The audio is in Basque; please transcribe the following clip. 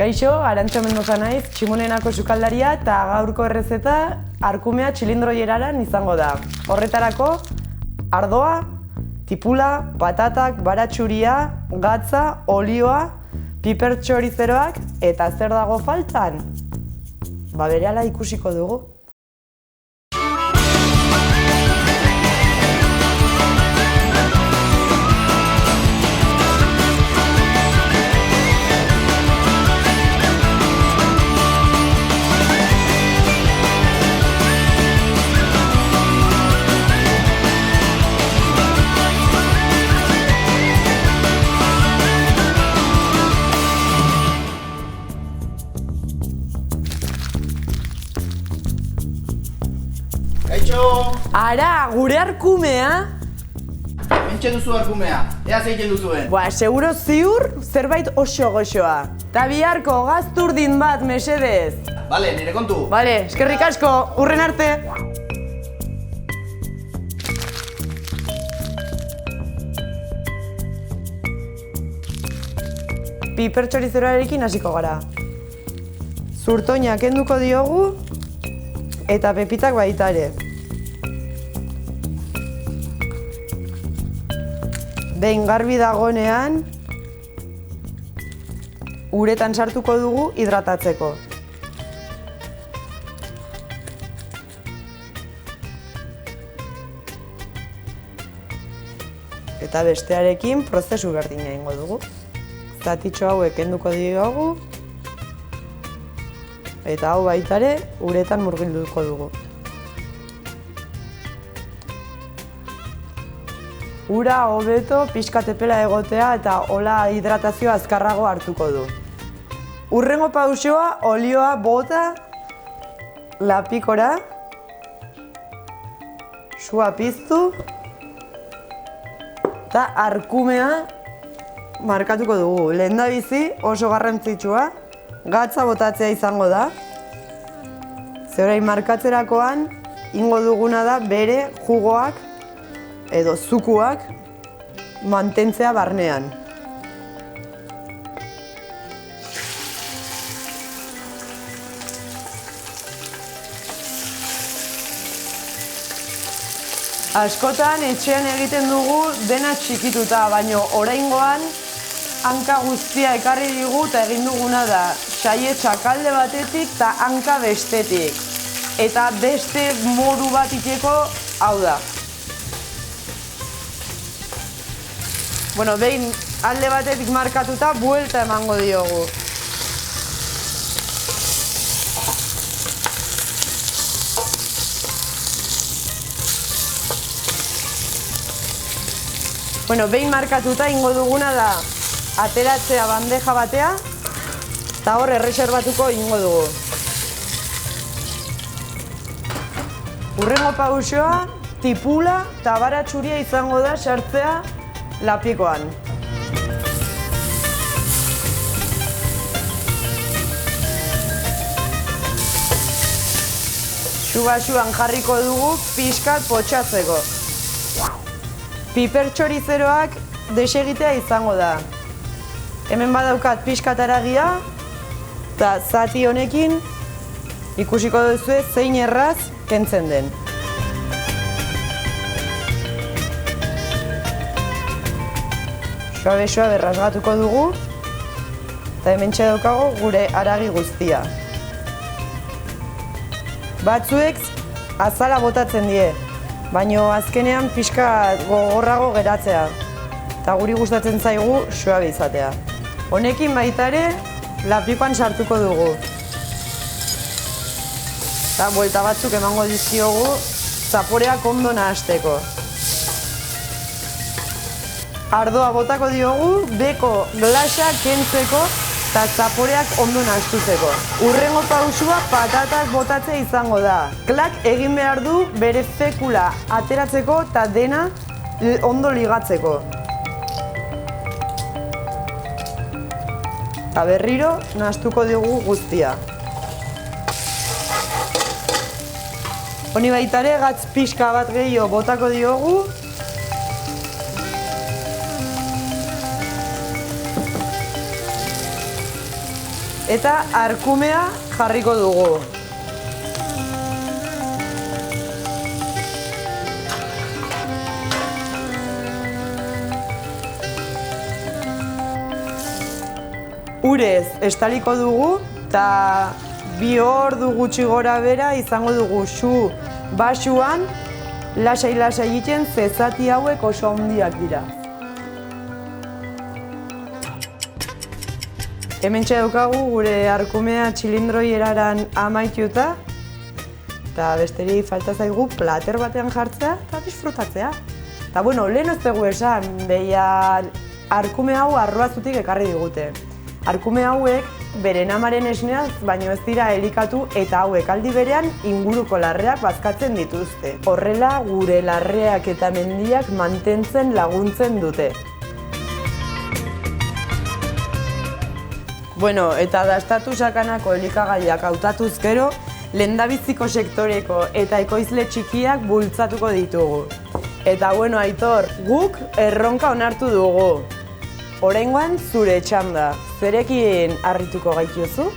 Kaixo, Arantxa Mendoza naiz, Tximonenako sukaldaria eta gaurko errezeta arkumea txilindroieraran izango da. Horretarako, ardoa, tipula, patatak, baratxuria, gatza, olioa, piper txorizeroak eta zer dago faltan? Berehala ikusiko dugu. Ara, gure arkumea? Mentxe duzu arkumea, ea zeiten duzuen. Seguro ziur zerbait oso goxoa. Ta biharko gazturdin bat, mesedez. Bale, nire kontu. Bale, eskerrik asko, hurren arte. Piper txorizeroarekin hasiko gara. Zurtoina kenduko diogu eta pepitak baita ere. Behin garbi dagoenean, uretan sartuko dugu hidratatzeko. Eta bestearekin prozesu berdina egingo dugu. Zatitxo hauek kenduko diogu, eta hau baita ere uretan murgilduko dugu. Ura hobeto pixkat epela egotea eta hola hidratazioa azkarrago hartuko du. Hurrengo pausoa, olioa bota lapikora, sua piztu eta arkumea markatuko dugu. Lehendabizi oso garrantzitsua, gatza botatzea izango da. Ze orain markatzerakoan, ingo duguna da bere jugoak edo zukuak mantentzea barnean. Askotan etxean egiten dugu dena txikituta, baina oraingoan hanka guztia ekarri digu eta egin duguna da xaie txakalde batetik eta hanka bestetik. Eta beste modu bat iteko hau da. Behin alde batetik markatuta, buelta emango diogu. Behin markatuta, ingo duguna da ateratzea bandeja batea, eta hor erreserbatuko ingo dugu. Hurrengo pausoa, tipula eta baratxuria izango da sartzea lapikoan. Suba-suban jarriko dugu pixkat potxatzeko. Piper txorizeroak desegitea izango da. Hemen badaukat pixkat haragia, eta zati honekin ikusiko duzu zein erraz kentzen den. Suabe rasgatuko dugu, eta hementxe daukago gure haragi guztia. Batzuek azala botatzen die, baina azkenean pixka gogorrago geratzea, eta guri gustatzen zaigu suabe izatea. Honekin baita ere, lapikoan sartuko dugu. Eta buelta batzuk emango dizkiogu, zaporeak ondo nahasteko. Ardoa botako diogu, beko glasa kentzeko eta zaporeak ondo nahastutzeko. Hurrengo pausua patatak botatzea izango da. Klak egin behar du bere fekula ateratzeko eta dena ondo ligatzeko. Eta berriro nahastuko diogu guztia. Honi baita ere gatz pixka bat gehiago botako diogu. Eta arkumea jarriko dugu. Urez estaliko dugu eta 2 ordu gutxi gora bera izango dugu su basuan lasai-lasai egiten ze zati hauek oso handiak dira. Hementxe daukagu gure arkumea txilindroi eraran amaituta eta besterik falta zaigu plater batean jartzea eta disfrutatzea. Eta bueno, lehen ez dugu esan, deia arkume hau arroazutik ekarri digute. Arkume hauek beren amaren esneaz baino ez dira elikatu eta hauek aldi berean inguruko larreak bazkatzen dituzte. Horrela gure larreak eta mendiak mantentzen laguntzen dute. Bueno, eta dastatu sakanako elikagaiak hautatuz gero, lehendabiziko sektoreko eta ekoizle txikiak bultzatuko ditugu. Eta bueno, Aitor, guk erronka onartu dugu. Oraingoan zure txanda, zerekin harrituko gaituzu?